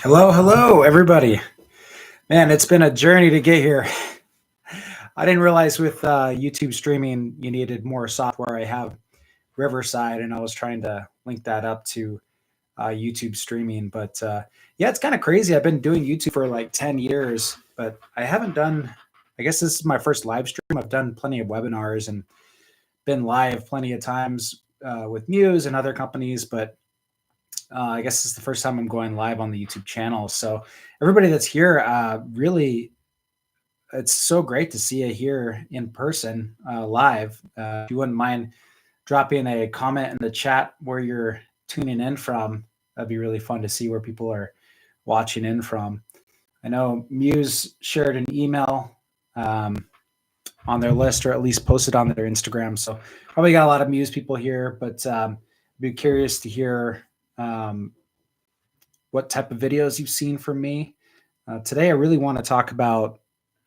Hello, everybody. Man, it's been a journey to get here. I didn't realize with YouTube streaming, you needed more software. I have Riverside, and I was trying to link that up to YouTube streaming. But yeah, it's kind of crazy. I've been doing YouTube for like 10 years, but I haven't done, I guess this is my first live stream. I've done plenty of webinars and been live plenty of times with Muse and other companies, but I guess it's the first time I'm going live on the YouTube channel. So everybody that's here, really, it's so great to see you here in person, live. If you wouldn't mind dropping a comment in the chat where you're tuning in from, that'd be really fun to see where people are watching in from. I know Muse shared an email on their list, or at least posted on their Instagram. So probably got a lot of Muse people here, but be curious to hear what type of videos you've seen from me. Today, I really want to talk about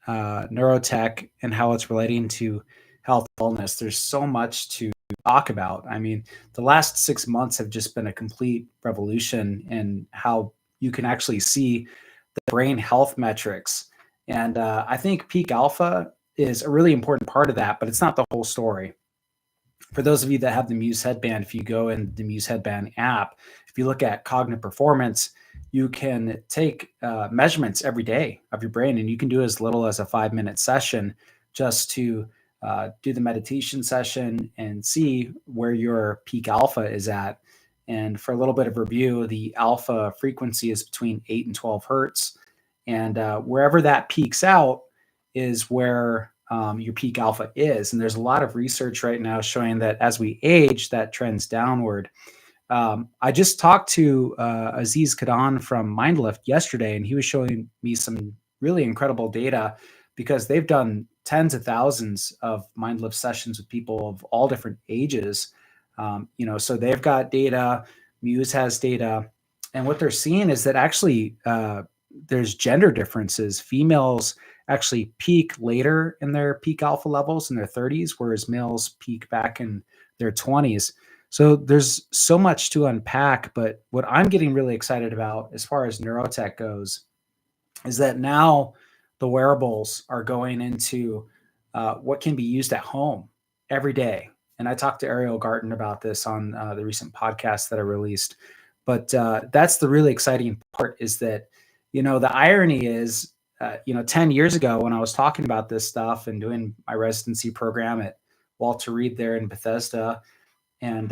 neurotech and how it's relating to health and wellness. There's so much to talk about. I mean, the last 6 months have just been a complete revolution in how you can actually see the brain health metrics. And I think peak alpha is a really important part of that, but it's not the whole story. For those of you that have the Muse headband, if you go in the Muse headband app, if you look at cognitive performance, you can take measurements every day of your brain, and you can do as little as a 5-minute session just to do the meditation session and see where your peak alpha is at. And for a little bit of review, the alpha frequency is between 8 and 12 hertz. And wherever that peaks out is where your peak alpha is. And there's a lot of research right now showing that as we age, that trends downward. I just talked to Aziz Kadan from MindLift yesterday, and he was showing me some really incredible data because they've done tens of thousands of MindLift sessions with people of all different ages. So they've got data, Muse has data, and what they're seeing is that actually there's gender differences. Females actually peak later in their peak alpha levels in their 30s, whereas males peak back in their 20s. So there's so much to unpack, but what I'm getting really excited about as far as neurotech goes is that now the wearables are going into what can be used at home every day. And I talked to Ariel Garten about this on the recent podcast that I released. But that's the really exciting part, is that, the irony is, 10 years ago when I was talking about this stuff and doing my residency program at Walter Reed there in Bethesda, and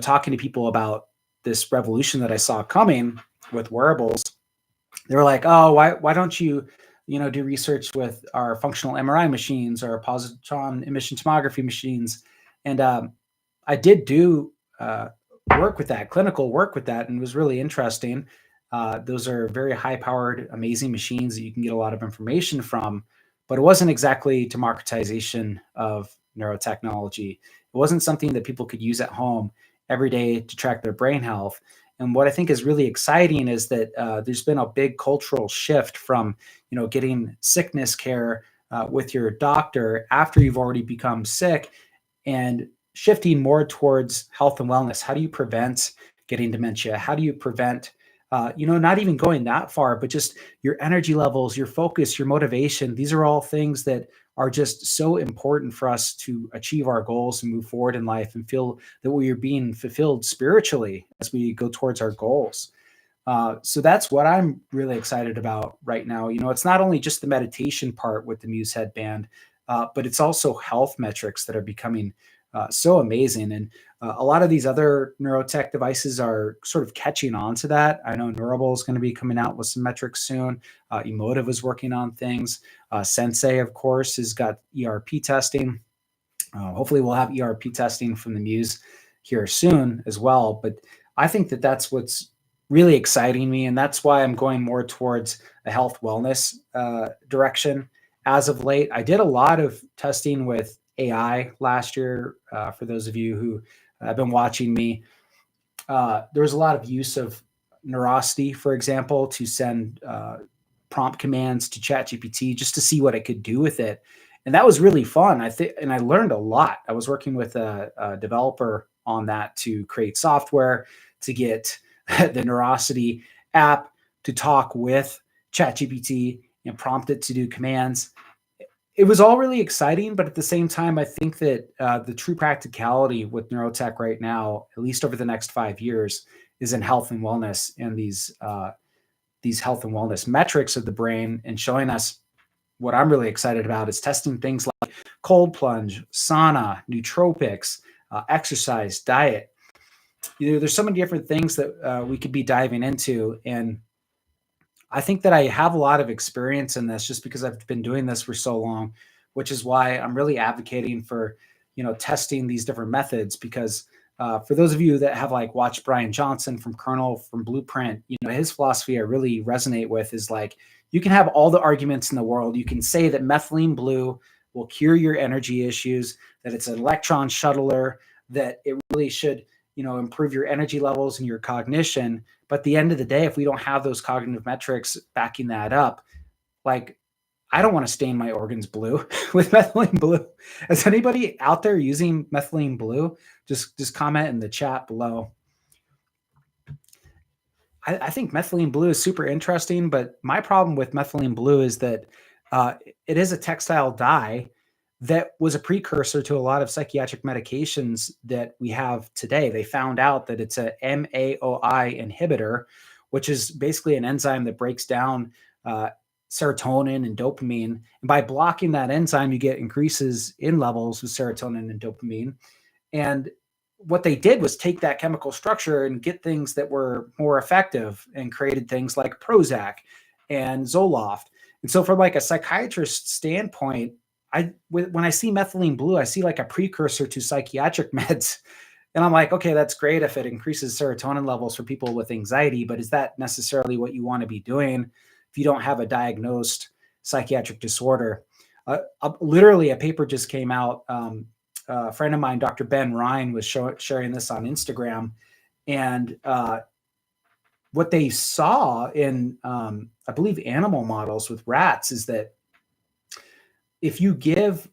talking to people about this revolution that I saw coming with wearables, they were like, "Oh, why don't you, do research with our functional MRI machines or positron emission tomography machines?" And I did do work with that, clinical work with that, and it was really interesting. Those are very high-powered, amazing machines that you can get a lot of information from, but it wasn't exactly democratization of neurotechnology. It wasn't something that people could use at home every day to track their brain health. And what I think is really exciting is that there's been a big cultural shift from, getting sickness care with your doctor after you've already become sick, and shifting more towards health and wellness. How do you prevent getting dementia? How do you prevent, not even going that far, but just your energy levels, your focus, your motivation? These are all things that are just so important for us to achieve our goals and move forward in life and feel that we are being fulfilled spiritually as we go towards our goals. So that's what I'm really excited about right now. It's not only just the meditation part with the Muse headband, but it's also health metrics that are becoming so amazing. And a lot of these other neurotech devices are sort of catching on to that. I know Neurable is going to be coming out with some metrics soon. Emotive is working on things. Sensei, of course, has got ERP testing. Hopefully we'll have ERP testing from the Muse here soon as well. But I think that that's what's really exciting me, and that's why I'm going more towards a health wellness direction as of late. I did a lot of testing with AI last year. For those of you who have been watching me, there was a lot of use of Neurosity, for example, to send prompt commands to ChatGPT just to see what it could do with it. And that was really fun. And I learned a lot. I was working with a developer on that to create software to get the Neurosity app to talk with ChatGPT and prompt it to do commands. It was all really exciting, but at the same time, I think that the true practicality with neurotech right now, at least over the next 5 years, is in health and wellness and these health and wellness metrics of the brain, and showing us what I'm really excited about is testing things like cold plunge, sauna, nootropics, exercise, diet. There's so many different things that we could be diving into, and I think that I have a lot of experience in this just because I've been doing this for so long, which is why I'm really advocating for, testing these different methods. Because for those of you that have like watched Brian Johnson from Kernel, from Blueprint, his philosophy I really resonate with is like, you can have all the arguments in the world. You can say that methylene blue will cure your energy issues, that it's an electron shuttler, that it really should, improve your energy levels and your cognition. But at the end of the day, if we don't have those cognitive metrics backing that up, like, I don't want to stain my organs blue with methylene blue. Is anybody out there using methylene blue? Just comment in the chat below. I think methylene blue is super interesting, but my problem with methylene blue is that it is a textile dye that was a precursor to a lot of psychiatric medications that we have today. They found out that it's a MAOI inhibitor, which is basically an enzyme that breaks down serotonin and dopamine. And by blocking that enzyme, you get increases in levels of serotonin and dopamine. And what they did was take that chemical structure and get things that were more effective, and created things like Prozac and Zoloft. And so from like a psychiatrist standpoint, when I see methylene blue, I see like a precursor to psychiatric meds. And I'm like, okay, that's great if it increases serotonin levels for people with anxiety, but is that necessarily what you want to be doing if you don't have a diagnosed psychiatric disorder? Literally, a paper just came out. A friend of mine, Dr. Ben Ryan, was sharing this on Instagram. And what they saw in, I believe, animal models with rats is that if you give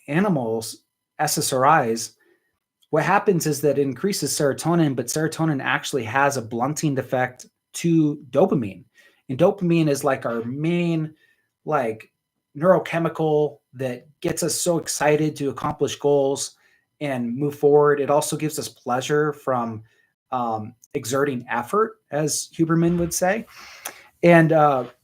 animals SSRIs, what happens is that it increases serotonin, but serotonin actually has a blunting effect to dopamine. And dopamine is like our main neurochemical that gets us so excited to accomplish goals and move forward. It also gives us pleasure from exerting effort, as Huberman would say. And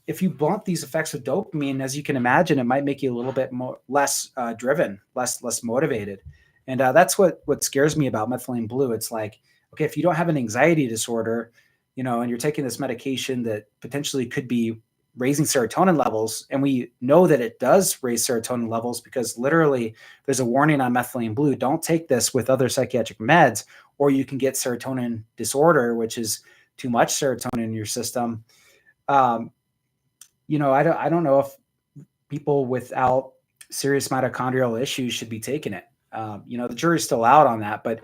if you blunt these effects of dopamine, as you can imagine, it might make you a little bit less driven, less motivated. And that's what scares me about methylene blue. It's like, okay, if you don't have an anxiety disorder, and you're taking this medication that potentially could be raising serotonin levels, and we know that it does raise serotonin levels because literally there's a warning on methylene blue: don't take this with other psychiatric meds, or you can get serotonin disorder, which is too much serotonin in your system. I don't know if people without serious mitochondrial issues should be taking it. The jury's still out on that. But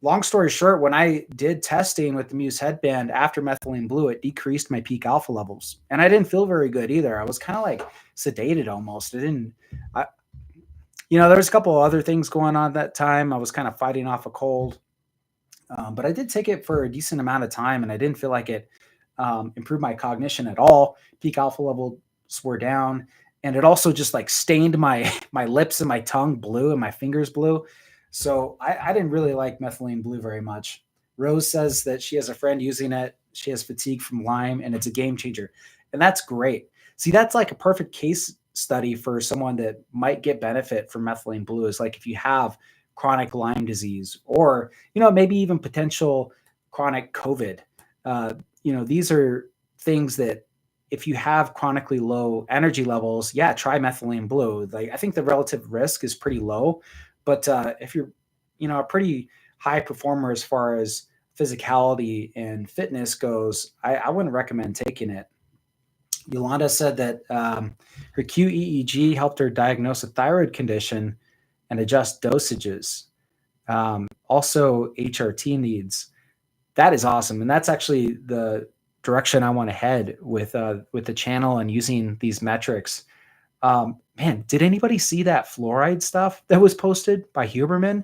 long story short, when I did testing with the Muse headband after methylene blue, it decreased my peak alpha levels. And I didn't feel very good either. I was kind of like sedated almost. There was a couple of other things going on at that time. I was kind of fighting off a cold. But I did take it for a decent amount of time, and I didn't feel like it improved my cognition at all. Peak alpha levels were down. And it also just like stained my lips and my tongue blue and my fingers blue. So I didn't really like methylene blue very much. Rose says that she has a friend using it. She has fatigue from Lyme, and it's a game changer. And that's great. See, that's like a perfect case study for someone that might get benefit from methylene blue. Is like if you have chronic Lyme disease, or, maybe even potential chronic COVID. These are things that if you have chronically low energy levels, try methylene blue. Like, I think the relative risk is pretty low, but if you're, a pretty high performer as far as physicality and fitness goes, I wouldn't recommend taking it. Yolanda said that her QEEG helped her diagnose a thyroid condition and adjust dosages. Also, HRT needs. That is awesome, and that's actually the direction I want to head with the channel and using these metrics. Man, did anybody see that fluoride stuff that was posted by Huberman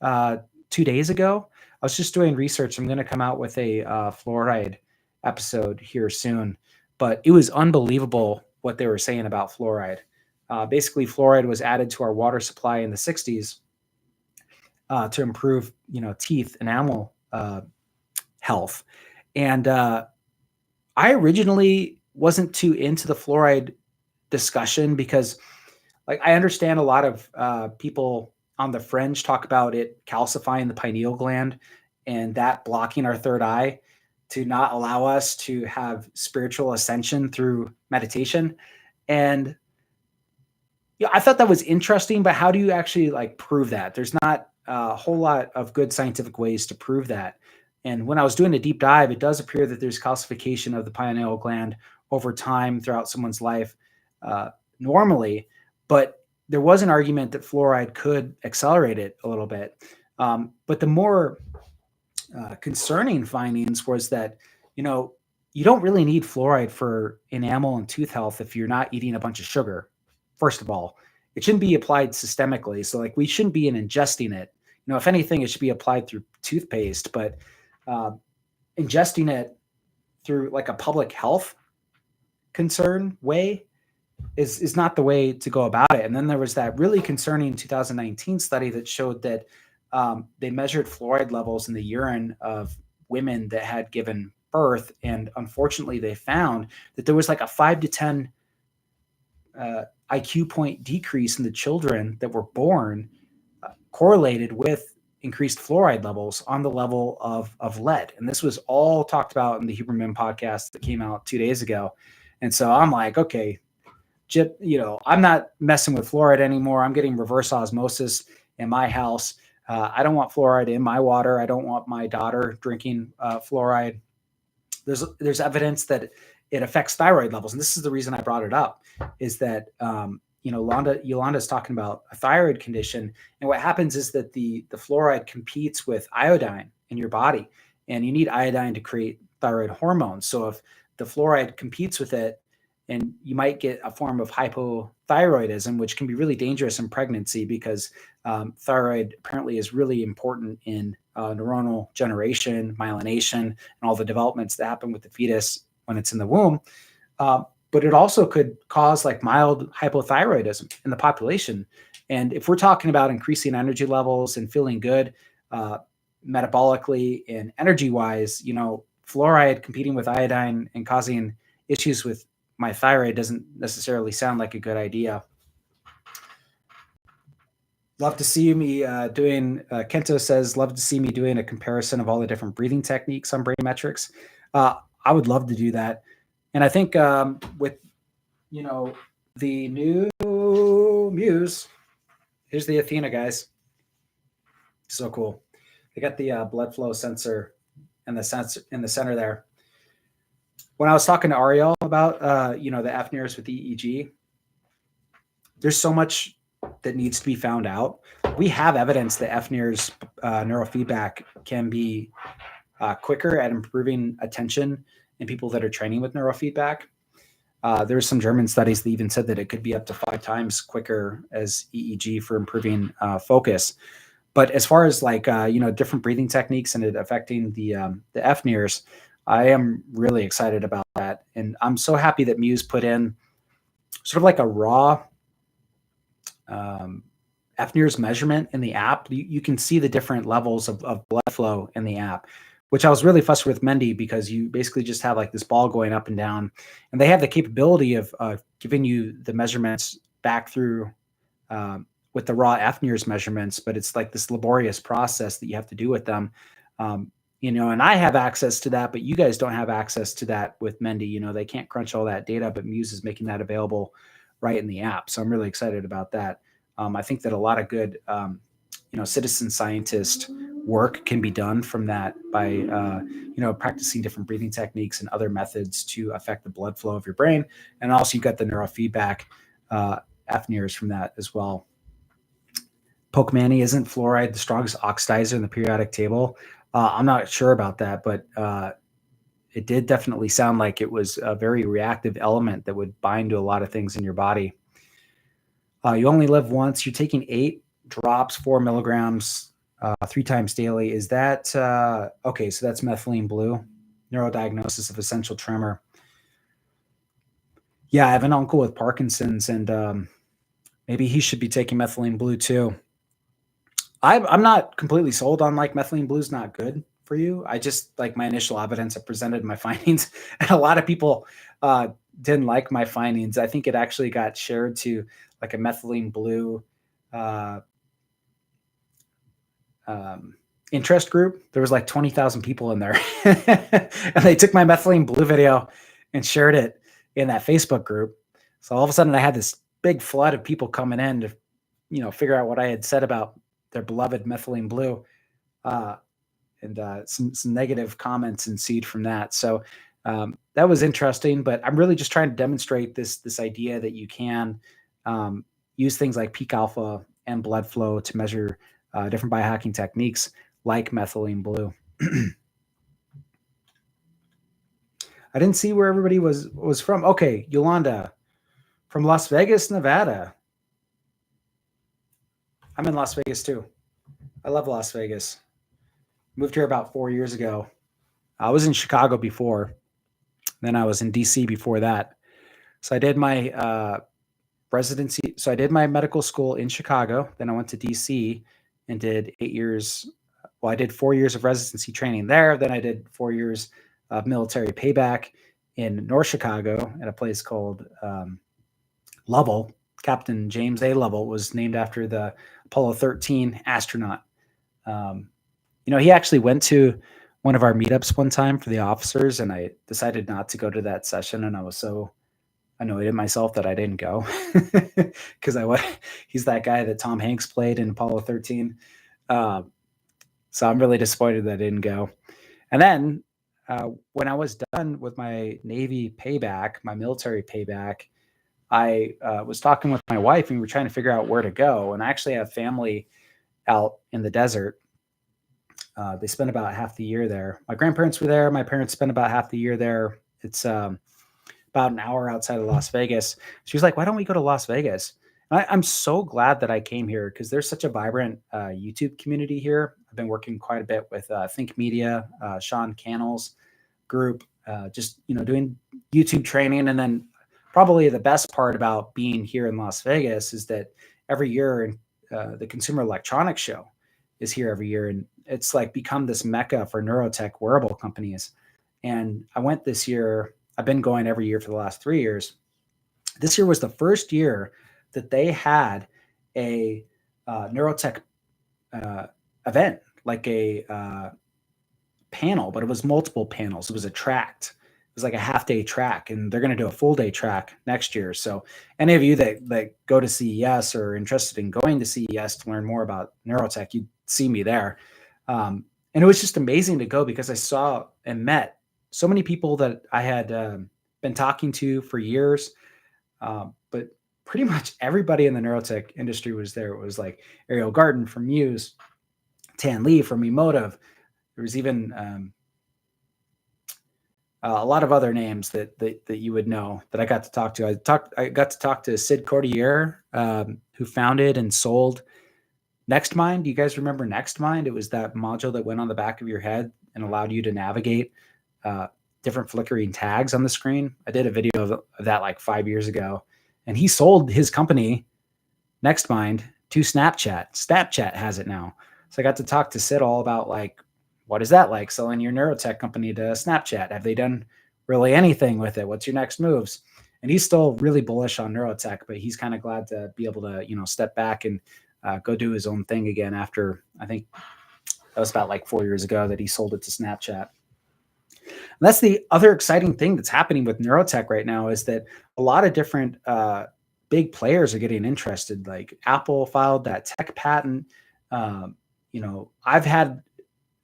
2 days ago? I was just doing research. I'm going to come out with a fluoride episode here soon. But it was unbelievable what they were saying about fluoride. Basically, fluoride was added to our water supply in the 60s to improve, teeth enamel health. And I originally wasn't too into the fluoride discussion because, like, I understand a lot of people on the fringe talk about it calcifying the pineal gland and that blocking our third eye to not allow us to have spiritual ascension through meditation. And yeah, I thought that was interesting, but how do you actually like prove that? There's not a whole lot of good scientific ways to prove that. And when I was doing a deep dive, it does appear that there's calcification of the pineal gland over time throughout someone's life normally, but there was an argument that fluoride could accelerate it a little bit. But the more concerning findings was that, you don't really need fluoride for enamel and tooth health if you're not eating a bunch of sugar. First of all, it shouldn't be applied systemically. So like we shouldn't be ingesting it. If anything, it should be applied through toothpaste, but ingesting it through like a public health concern way is not the way to go about it. And then there was that really concerning 2019 study that showed that they measured fluoride levels in the urine of women that had given birth. And unfortunately, they found that there was like a 5 to 10 IQ point decrease in the children that were born correlated with increased fluoride levels on the level of lead. And this was all talked about in the Huberman podcast that came out 2 days ago. And so I'm like, okay, Jip, I'm not messing with fluoride anymore. I'm getting reverse osmosis in my house. I don't want fluoride in my water. I don't want my daughter drinking fluoride. There's evidence that it affects thyroid levels. And this is the reason I brought it up, is that, Yolanda's talking about a thyroid condition. And what happens is that the fluoride competes with iodine in your body, and you need iodine to create thyroid hormones. So if the fluoride competes with it, and you might get a form of hypothyroidism, which can be really dangerous in pregnancy because thyroid apparently is really important in neuronal generation, myelination, and all the developments that happen with the fetus when it's in the womb. But it also could cause like mild hypothyroidism in the population. And if we're talking about increasing energy levels and feeling good metabolically and energy-wise, fluoride competing with iodine and causing issues with my thyroid doesn't necessarily sound like a good idea. Love to see me Kento says, love to see me doing a comparison of all the different breathing techniques on Brain Metrics. I would love to do that. And I think with, the new Muse, here's the Athena, guys. So cool. They got the blood flow sensor and the sensor in the center there. When I was talking to Ariel about, the FNIRS with the EEG, there's so much that needs to be found out. We have evidence that FNIRS neurofeedback can be quicker at improving attention in people that are training with neurofeedback. There's some German studies that even said that it could be up to 5 times quicker as EEG for improving focus. But as far as like, different breathing techniques and it affecting the FNIRS, I am really excited about that. And I'm so happy that Muse put in sort of like a raw FNIRS measurement in the app. You can see the different levels of blood flow in the app, which I was really fussed with Mendy because you basically just have like this ball going up and down. And they have the capability of giving you the measurements back through with the raw FNIRS measurements, but it's like this laborious process that you have to do with them. And I have access to that, but you guys don't have access to that with Mendy. They can't crunch all that data, but Muse is making that available right in the app. So I'm really excited about that. I think that a lot of good, citizen scientist work can be done from that by, practicing different breathing techniques and other methods to affect the blood flow of your brain. And also you've got the neurofeedback FNIRS from that as well. Pokemani, isn't fluoride the strongest oxidizer in the periodic table? I'm not sure about that, but it did definitely sound like it was a very reactive element that would bind to a lot of things in your body. You only live once. You're taking 8 drops, 4 milligrams, 3 times daily. Is that okay? So that's methylene blue. Neurodiagnosis of essential tremor. Yeah, I have an uncle with Parkinson's, and maybe he should be taking methylene blue too. I'm not completely sold on like methylene blue is not good for you. I just like my initial evidence. I presented my findings, and a lot of people didn't like my findings. I think it actually got shared to like a methylene blue uh, interest group. There was like 20,000 people in there, and they took my methylene blue video and shared it in that Facebook group. So all of a sudden, I had this big flood of people coming in to figure out what I had said about their beloved methylene blue, and some negative comments ensued from that. So that was interesting. But I'm really just trying to demonstrate this idea that you can use things like peak alpha and blood flow to measure different biohacking techniques like methylene blue. I didn't see where everybody was from. Okay, Yolanda from Las Vegas, Nevada. I'm in Las Vegas too. I love Las Vegas. Moved here about 4 years ago. I was in Chicago before. Then I was in DC before that. So I did my residency. So I did my medical school in Chicago. Then I went to DC and did 8 years. Well, I did 4 years of residency training there. Then I did 4 years of military payback in North Chicago at a place called Lovell. Captain James A. Lovell was named after the Apollo 13 astronaut. He actually went to one of our meetups one time for the officers, and I decided not to go to that session. And I was so annoyed at myself that I didn't go because he's that guy that Tom Hanks played in Apollo 13. So I'm really disappointed that I didn't go. And then when I was done with my Navy payback, my military payback, I was talking with my wife, and we were trying to figure out where to go. And I actually have family out in the desert. They spent about half the year there. My grandparents were there. My parents spent about half the year there. It's about an hour outside of Las Vegas. She was like, "Why don't we go to Las Vegas?" I'm so glad that I came here because there's such a vibrant YouTube community here. I've been working quite a bit with Think Media, Sean Cannell's group, just doing YouTube training. And then probably the best part about being here in Las Vegas is that every year the Consumer Electronics Show is here every year, and it's like become this mecca for neurotech wearable companies. And I went this year. I've been going every year for the last 3 years. This year was the first year that they had a neurotech event, like a panel, but it was multiple panels. It was a tracked. It was like a half-day track, and they're going to do a full-day track next year. So any of you that go to CES or are interested in going to CES to learn more about neurotech, you'd see me there. And it was just amazing to go because I saw and met so many people that I had been talking to for years. But pretty much everybody in the neurotech industry was there. It was like Ariel Garten from Muse, Tan Lee from Emotive. There was even a lot of other names that you would know that I got to talk to. I got to talk to Sid Cordier, who founded and sold NextMind. Do you guys remember NextMind? It was that module that went on the back of your head and allowed you to navigate different flickering tags on the screen. I did a video of that like 5 years ago, and he sold his company NextMind to Snapchat. Snapchat has it now. So I got to talk to Sid all about like, what is that like selling your neurotech company to Snapchat? Have they done really anything with it? What's your next moves? And he's still really bullish on neurotech, but he's kind of glad to be able to, step back and go do his own thing again after, I think that was about like 4 years ago that he sold it to Snapchat. And that's the other exciting thing that's happening with neurotech right now is that a lot of different big players are getting interested. Like Apple filed that tech patent. I've had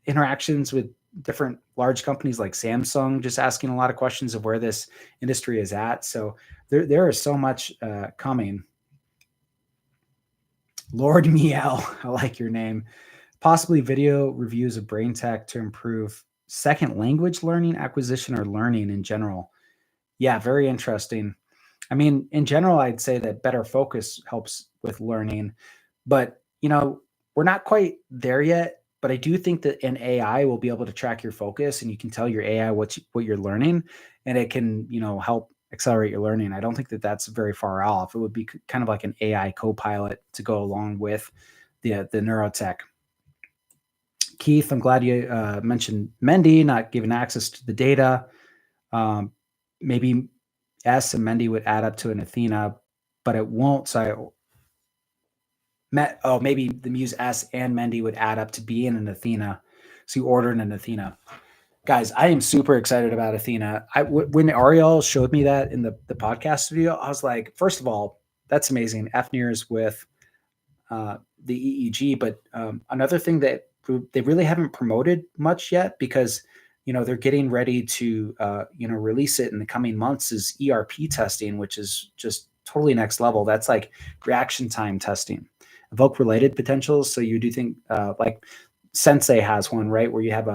interactions with different large companies like Samsung, just asking a lot of questions of where this industry is at. So there is so much coming. Lord Miel, I like your name. Possibly video reviews of brain tech to improve second language learning, acquisition, or learning in general. Yeah, very interesting. I mean, in general, I'd say that better focus helps with learning, but we're not quite there yet. but I do think that an AI will be able to track your focus, and you can tell your AI what you're learning, and it can, help accelerate your learning. I don't think that that's very far off. It would be kind of like an AI co-pilot to go along with the neurotech. Keith, I'm glad you mentioned Mendy not giving access to the data. Maybe S and Mendy would add up to an Athena, but it won't. So maybe the Muse S and Mendy would add up to being an Athena. So you order an Athena. Guys, I am super excited about Athena. When Ariel showed me that in the podcast studio, I was like, first of all, that's amazing. FNIRS with the EEG. But another thing that they really haven't promoted much yet, because they're getting ready to release it in the coming months, is ERP testing, which is just totally next level. That's like reaction time testing, evoke related potentials. So you do think like Sensei has one, right, where you have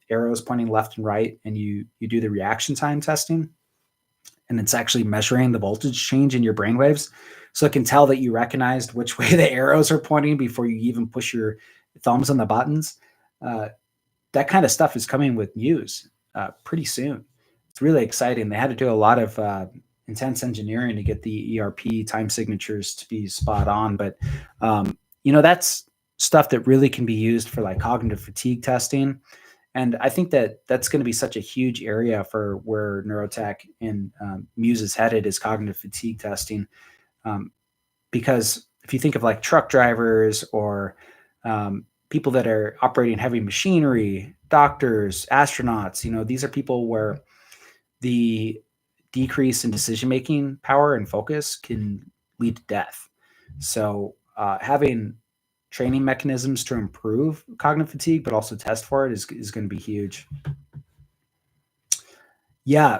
arrows pointing left and right, and you do the reaction time testing, and it's actually measuring the voltage change in your brainwaves. So it can tell that you recognized which way the arrows are pointing before you even push your thumbs on the buttons. That kind of stuff is coming with Muse pretty soon. It's really exciting. They had to do a lot of intense engineering to get the ERP time signatures to be spot on. But, that's stuff that really can be used for like cognitive fatigue testing. And I think that that's going to be such a huge area for where neurotech and Muse is headed, is cognitive fatigue testing. Because if you think of like truck drivers or people that are operating heavy machinery, doctors, astronauts, these are people where the decrease in decision-making power and focus can lead to death. So having training mechanisms to improve cognitive fatigue, but also test for it is going to be huge. Yeah,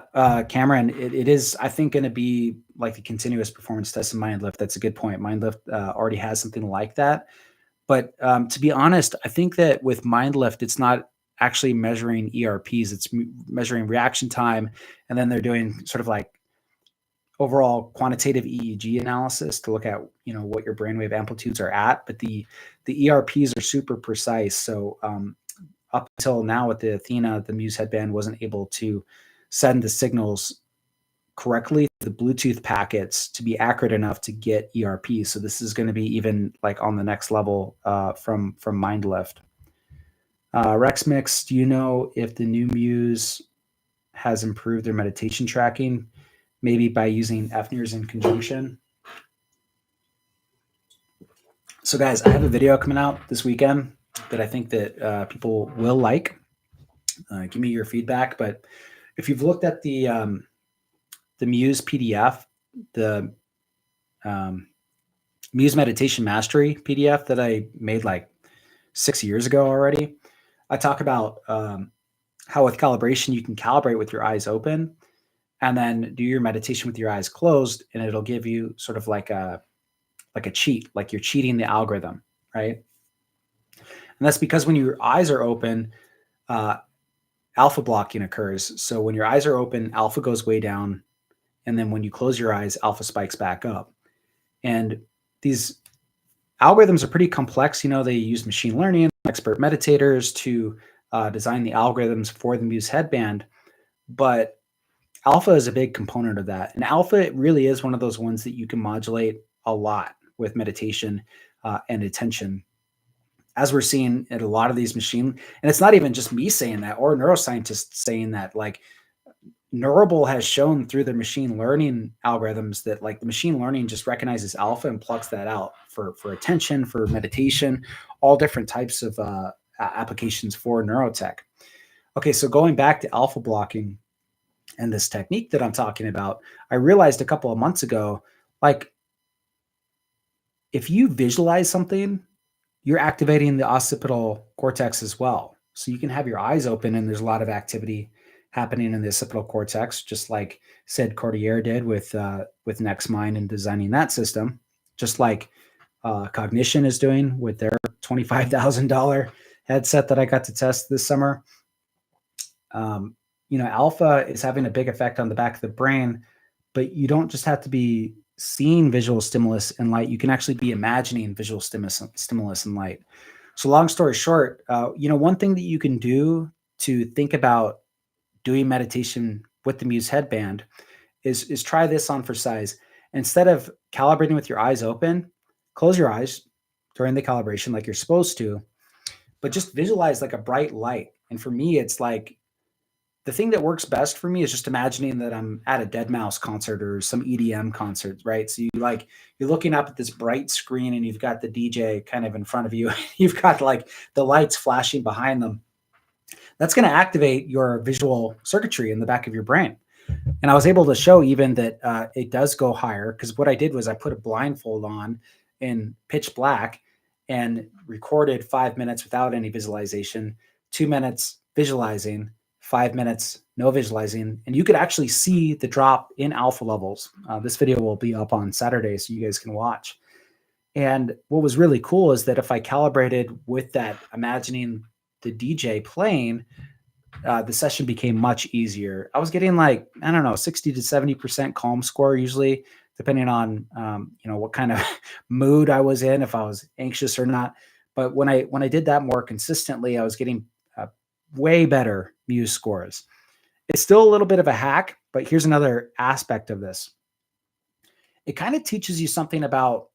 Cameron, it is, I think, going to be like the continuous performance test in MindLift. That's a good point. MindLift already has something like that. But to be honest, I think that with MindLift, it's not actually measuring ERPs. It's measuring reaction time. And then they're doing sort of like overall quantitative EEG analysis to look at, what your brainwave amplitudes are at. But the ERPs are super precise. So up until now with the Athena, the Muse headband wasn't able to send the signals correctly, the Bluetooth packets, to be accurate enough to get ERP. So this is going to be even like on the next level from MindLift. Rex Mix, do you know if the new Muse has improved their meditation tracking, maybe by using FNIRS in conjunction? So guys, I have a video coming out this weekend that I think that people will like. Give me your feedback. But if you've looked at the Muse PDF, the Muse Meditation Mastery PDF that I made like 6 years ago already, I talk about how with calibration, you can calibrate with your eyes open and then do your meditation with your eyes closed, and it'll give you sort of like a cheat, like you're cheating the algorithm, right? And that's because when your eyes are open, alpha blocking occurs. So when your eyes are open, alpha goes way down. And then when you close your eyes, alpha spikes back up. And these algorithms are pretty complex. They use machine learning, expert meditators to design the algorithms for the Muse headband. But alpha is a big component of that. And alpha really is one of those ones that you can modulate a lot with meditation and attention. As we're seeing in a lot of these machine, and it's not even just me saying that or neuroscientists saying that, like Neurable has shown through their machine learning algorithms that like the machine learning just recognizes alpha and plucks that out for attention, for meditation, all different types of applications for neurotech. Okay, so going back to alpha blocking and this technique that I'm talking about, I realized a couple of months ago, like if you visualize something, you're activating the occipital cortex as well. So you can have your eyes open and there's a lot of activity happening in the occipital cortex, just like Sid Cordier did with NextMind and designing that system, just like Cognition is doing with their $25,000 headset that I got to test this summer. Alpha is having a big effect on the back of the brain, but you don't just have to be seeing visual stimulus and light. You can actually be imagining visual stimulus and light. So long story short, one thing that you can do to think about doing meditation with the Muse headband is try this on for size. Instead of calibrating with your eyes open, close your eyes during the calibration like you're supposed to, but just visualize like a bright light. And for me, it's like the thing that works best for me is just imagining that I'm at a Dead Mouse concert or some EDM concert, right? So you're looking up at this bright screen and you've got the DJ kind of in front of you. You've got like the lights flashing behind them. That's going to activate your visual circuitry in the back of your brain. And I was able to show even that it does go higher, because what I did was I put a blindfold on in pitch black and recorded 5 minutes without any visualization, 2 minutes visualizing, 5 minutes no visualizing, and you could actually see the drop in alpha levels. This video will be up on Saturday, so you guys can watch. And what was really cool is that if I calibrated with that, imagining the DJ playing, the session became much easier. I was getting like, I don't know, 60 to 70% calm score usually, depending on, what kind of mood I was in, if I was anxious or not. But when I did that more consistently, I was getting way better Muse scores. It's still a little bit of a hack, but here's another aspect of this. It kind of teaches you something about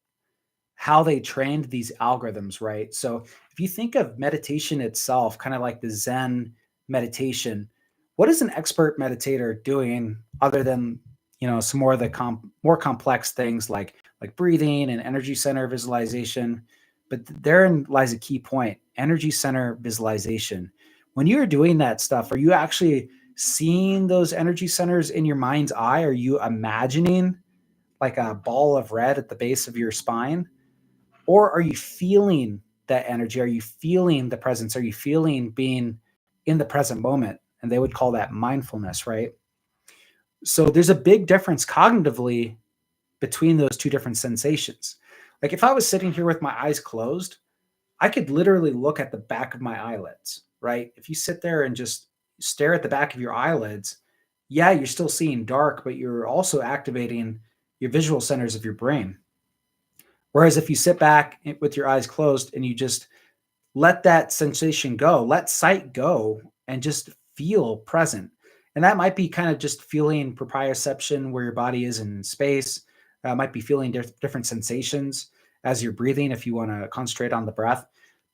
how they trained these algorithms, right? So if you think of meditation itself, kind of like the Zen meditation, what is an expert meditator doing other than, some more of the more complex things like breathing and energy center visualization? But therein lies a key point: energy center visualization. When you're doing that stuff, are you actually seeing those energy centers in your mind's eye? Are you imagining like a ball of red at the base of your spine? Or are you feeling that energy? Are you feeling the presence? Are you feeling being in the present moment? And they would call that mindfulness, right? So there's a big difference cognitively between those two different sensations. Like if I was sitting here with my eyes closed, I could literally look at the back of my eyelids, right? If you sit there and just stare at the back of your eyelids, yeah, you're still seeing dark, but you're also activating your visual centers of your brain. Whereas if you sit back with your eyes closed and you just let that sensation go, let sight go, and just feel present. And that might be kind of just feeling proprioception, where your body is in space. Might be feeling different sensations as you're breathing if you want to concentrate on the breath.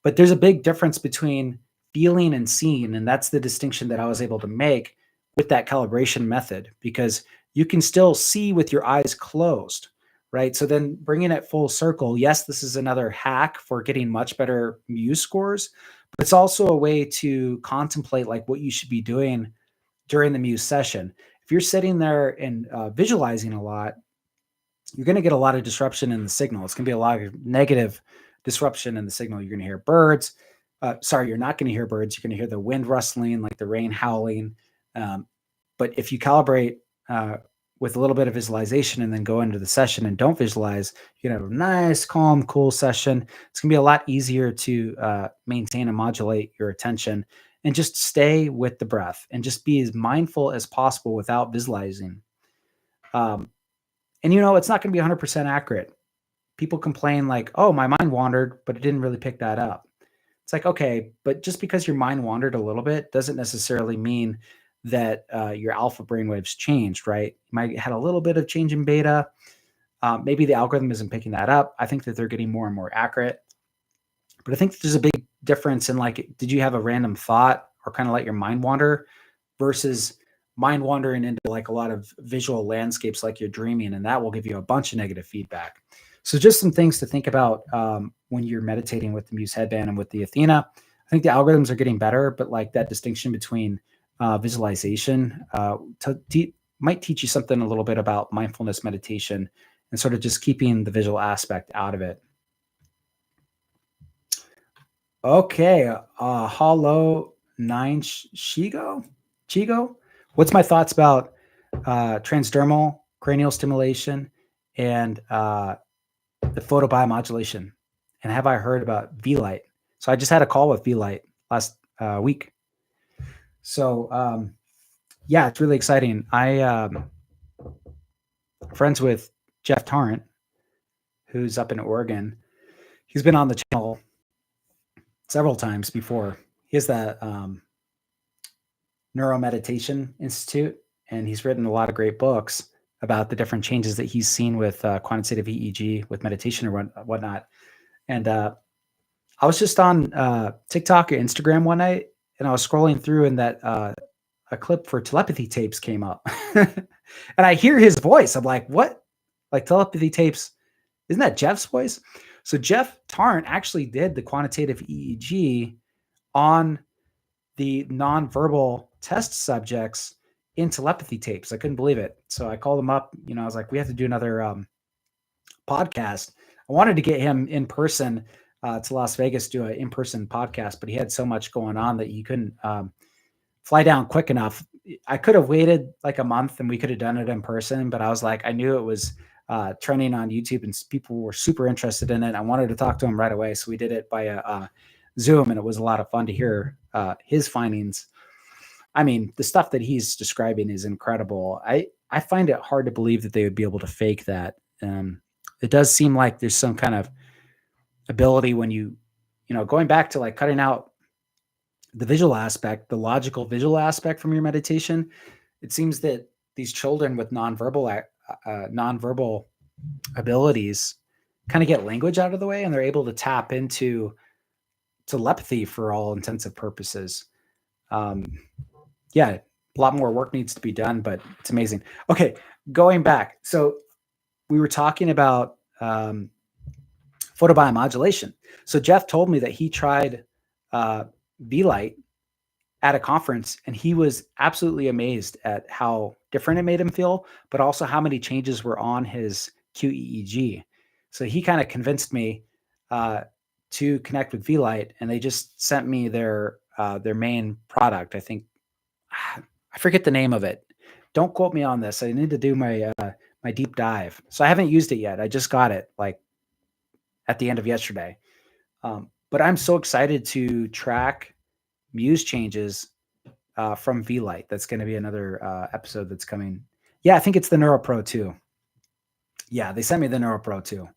But there's a big difference between feeling and seeing. And that's the distinction that I was able to make with that calibration method, because you can still see with your eyes closed, right? So then bringing it full circle, yes, this is another hack for getting much better Muse scores, but it's also a way to contemplate like what you should be doing during the Muse session. If you're sitting there and visualizing a lot, you're going to get a lot of disruption in the signal. It's going to be a lot of negative disruption in the signal. You're going to hear birds. You're not going to hear birds. You're going to hear the wind rustling, like the rain howling. But if you calibrate with a little bit of visualization and then go into the session and don't visualize, you have a nice, calm, cool session. It's going to be a lot easier to maintain and modulate your attention and just stay with the breath and just be as mindful as possible without visualizing. And it's not going to be 100% accurate. People complain like, oh, my mind wandered, but it didn't really pick that up. It's like, okay, but just because your mind wandered a little bit doesn't necessarily mean that your alpha brainwaves changed, right? You might have had a little bit of change in beta. Maybe the algorithm isn't picking that up. I think that they're getting more and more accurate. But I think there's a big difference in like, did you have a random thought or kind of let your mind wander versus mind wandering into like a lot of visual landscapes like you're dreaming, and that will give you a bunch of negative feedback. So just some things to think about when you're meditating with the Muse headband and with the Athena. I think the algorithms are getting better, but like that distinction between visualization might teach you something a little bit about mindfulness meditation and sort of just keeping the visual aspect out of it. Okay, Hollow 9 Chigo. What's my thoughts about transdermal cranial stimulation and the photobiomodulation? And have I heard about V-Light? So I just had a call with V-Light last week. So yeah, it's really exciting. I'm friends with Jeff Tarrant, who's up in Oregon. He's been on the channel several times before. He has that Neuro Meditation Institute, and he's written a lot of great books about the different changes that he's seen with quantitative EEG, with meditation or whatnot. And I was just on TikTok or Instagram one night, and I was scrolling through, and that a clip for telepathy tapes came up, and I hear his voice. I'm like, "What? Like telepathy tapes? Isn't that Jeff's voice?" So Jeff Tarrant actually did the quantitative EEG on the nonverbal test subjects in telepathy tapes. I couldn't believe it. So I called him up. I was like, we have to do another podcast. I wanted to get him in person to Las Vegas, do an in-person podcast, but he had so much going on that he couldn't fly down quick enough. I could have waited like a month and we could have done it in person, but I was like, I knew it was trending on YouTube and people were super interested in it. I wanted to talk to him right away. So we did it by Zoom, and it was a lot of fun to hear his findings. I mean, the stuff that he's describing is incredible. I find it hard to believe that they would be able to fake that. It does seem like there's some kind of ability when going back to like cutting out the visual aspect, the logical visual aspect from your meditation. It seems that these children with nonverbal abilities kind of get language out of the way, and they're able to tap into telepathy for all intensive purposes. Yeah, a lot more work needs to be done, but it's amazing. Okay, going back. So we were talking about photobiomodulation. So Jeff told me that he tried V-Light at a conference, and he was absolutely amazed at how different it made him feel, but also how many changes were on his QEEG. So he kind of convinced me to connect with V-Light, and they just sent me their main product. I think I forget the name of it. Don't quote me on this. I need to do my my deep dive. So I haven't used it yet. I just got it like at the end of yesterday. But I'm so excited to track Muse changes from V-Light. That's going to be another episode that's coming. Yeah, I think it's the Neuro Pro 2. Yeah, they sent me the Neuro Pro 2.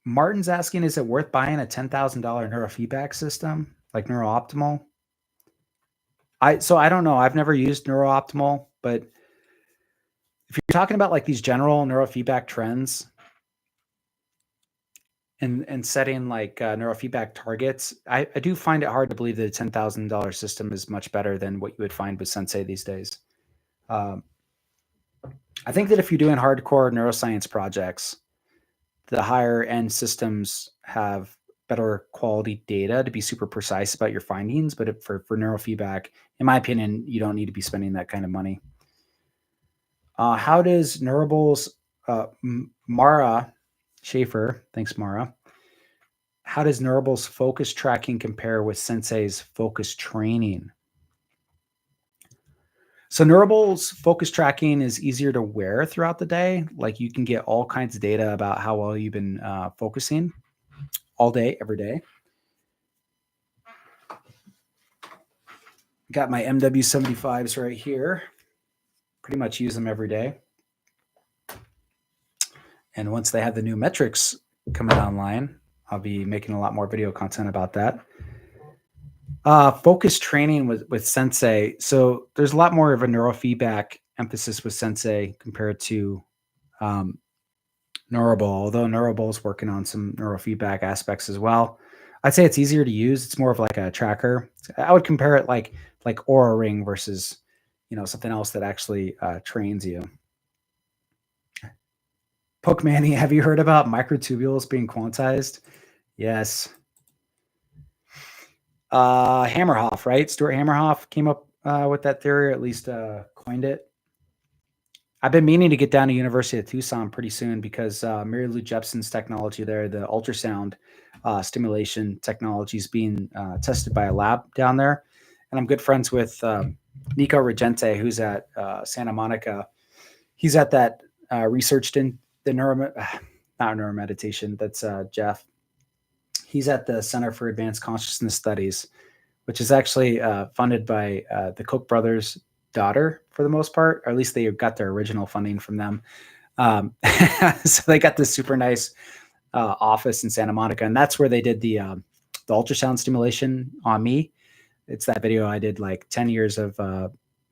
Martin's asking, is it worth buying a $10,000 neurofeedback system like NeuroOptimal? So I don't know. I've never used NeuroOptimal, but if you're talking about like these general neurofeedback trends and setting like neurofeedback targets, I do find it hard to believe that a $10,000 system is much better than what you would find with Sensei these days. I think that if you're doing hardcore neuroscience projects, the higher end systems have better quality data to be super precise about your findings. But for neurofeedback, in my opinion, you don't need to be spending that kind of money. How does Neurables, Mara Schaefer, thanks Mara. How does Neurables focus tracking compare with Sensei's focus training? So Neurables focus tracking is easier to wear throughout the day. Like you can get all kinds of data about how well you've been focusing all day, every day. Got my MW75s right here. Pretty much use them every day. And once they have the new metrics coming online, I'll be making a lot more video content about that. Focus training with Sensei. So there's a lot more of a neurofeedback emphasis with Sensei compared to Neuroball, although Neuroball is working on some neurofeedback aspects as well. I'd say it's easier to use. It's more of like a tracker. I would compare it like Aura Ring versus, something else that actually trains you. Pokemanny, have you heard about microtubules being quantized? Yes. Hammerhoff, right? Stuart Hammerhoff came up with that theory, or at least coined it. I've been meaning to get down to University of Tucson pretty soon because Mary Lou Jepson's technology there, the ultrasound stimulation technology, is being tested by a lab down there. And I'm good friends with Nico Regente, who's at Santa Monica. He's at that researched in the not neuromeditation. That's Jeff. He's at the Center for Advanced Consciousness Studies, which is actually funded by the Koch brothers' daughter for the most part, or at least they got their original funding from them. So they got this super nice office in Santa Monica, and that's where they did the ultrasound stimulation on me. It's that video I did, like 10 years of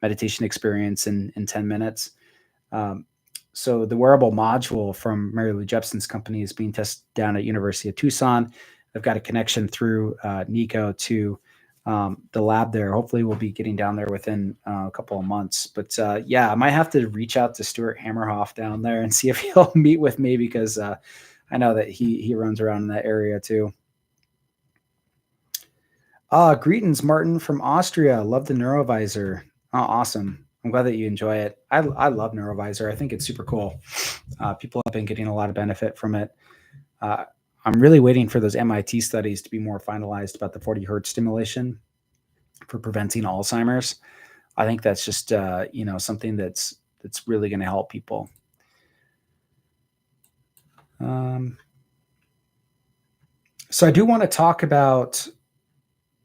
meditation experience in 10 minutes. So the wearable module from Mary Lou Jepson's company is being tested down at University of Tucson. I've got a connection through Nico to the lab there. Hopefully we'll be getting down there within a couple of months. But yeah, I might have to reach out to Stuart Hammerhoff down there and see if he'll meet with me, because I know that he runs around in that area too. Greetings, Martin from Austria. Love the Neurovisor. Oh, awesome. I'm glad that you enjoy it. I love Neurovisor. I think it's super cool. People have been getting a lot of benefit from it. I'm really waiting for those MIT studies to be more finalized about the 40 hertz stimulation for preventing Alzheimer's. I think that's just something that's really going to help people. So I do want to talk about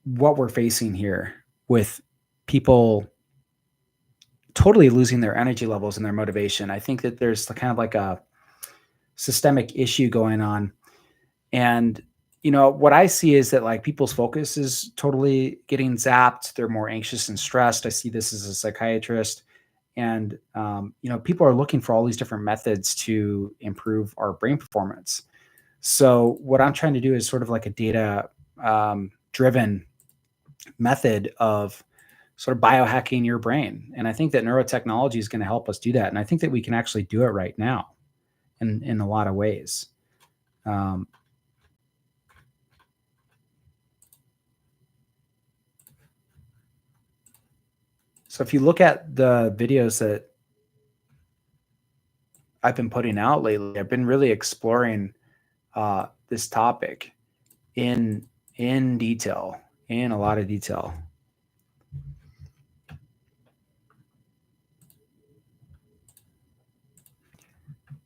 what we're facing here with people totally losing their energy levels and their motivation. I think that there's kind of like a systemic issue going on. And, what I see is that like people's focus is totally getting zapped. They're more anxious and stressed. I see this as a psychiatrist. And, people are looking for all these different methods to improve our brain performance. So what I'm trying to do is sort of like a data driven method of sort of biohacking your brain. And I think that neurotechnology is going to help us do that. And I think that we can actually do it right now in a lot of ways. So if you look at the videos that I've been putting out lately, I've been really exploring this topic in detail, in a lot of detail.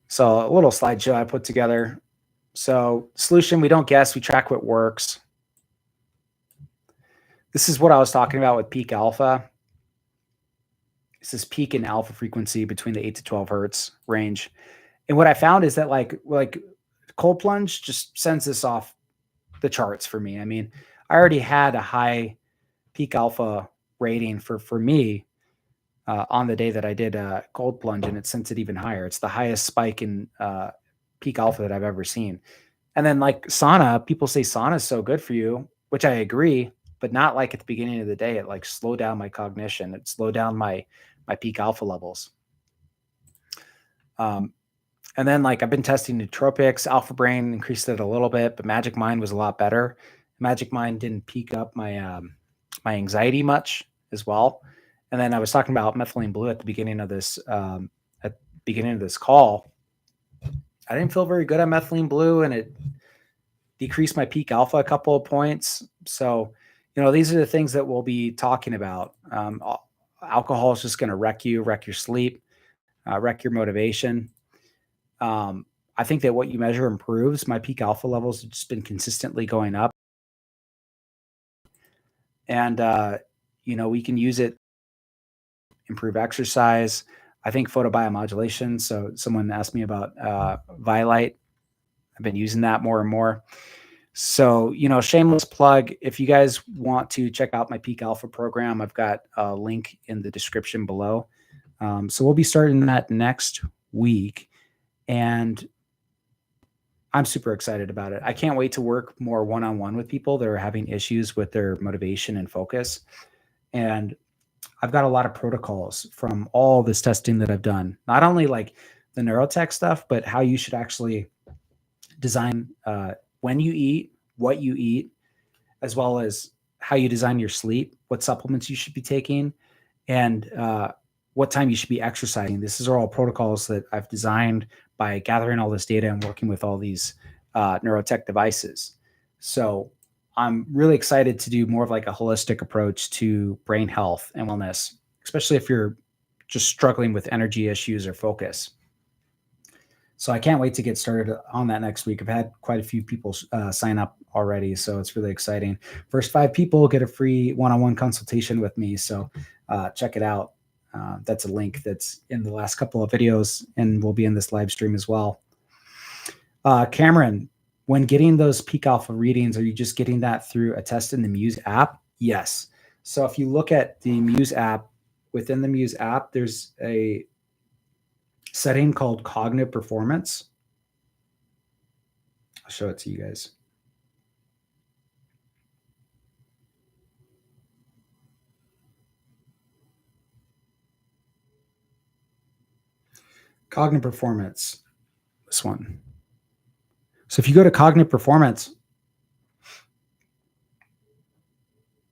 So a little slideshow I put together. So solution, we don't guess, we track what works. This is what I was talking about with peak alpha. This is peak in alpha frequency between the 8 to 12 hertz range. And what I found is that like cold plunge just sends this off the charts for me. I mean, I already had a high peak alpha rating for me on the day that I did cold plunge, and it sent it even higher. It's the highest spike in peak alpha that I've ever seen. And then like sauna, people say sauna is so good for you, which I agree, but not like at the beginning of the day. It like slowed down my cognition. It slowed down my peak alpha levels. And then like I've been testing nootropics, Alpha Brain increased it a little bit, but Magic Mind was a lot better. Magic Mind didn't peak up my my anxiety much as well. And then I was talking about methylene blue at the beginning of this call. I didn't feel very good on methylene blue, and it decreased my peak alpha a couple of points. So, these are the things that we'll be talking about. Alcohol is just going to wreck your sleep, wreck your motivation. I think that what you measure improves. My peak alpha levels have just been consistently going up. And, we can use it, improve exercise. I think photobiomodulation. So someone asked me about Violite. I've been using that more and more. So, shameless plug. If you guys want to check out my peak alpha program, I've got a link in the description below. So we'll be starting that next week. And I'm super excited about it. I can't wait to work more one-on-one with people that are having issues with their motivation and focus. And I've got a lot of protocols from all this testing that I've done, not only like the neurotech stuff, but how you should actually design when you eat, what you eat, as well as how you design your sleep, what supplements you should be taking, and what time you should be exercising. This is all protocols that I've designed by gathering all this data and working with all these neurotech devices. So I'm really excited to do more of like a holistic approach to brain health and wellness, especially if you're just struggling with energy issues or focus. So I can't wait to get started on that next week. I've had quite a few people sign up already, so it's really exciting. First 5 people get a free one-on-one consultation with me, so check it out. That's a link that's in the last couple of videos and will be in this live stream as well. Cameron, when getting those peak alpha readings, are you just getting that through a test in the Muse app? Yes. So if you look at the Muse app, within the Muse app, there's a setting called cognitive performance. I'll show it to you guys. Cognitive performance, this one. So if you go to cognitive performance,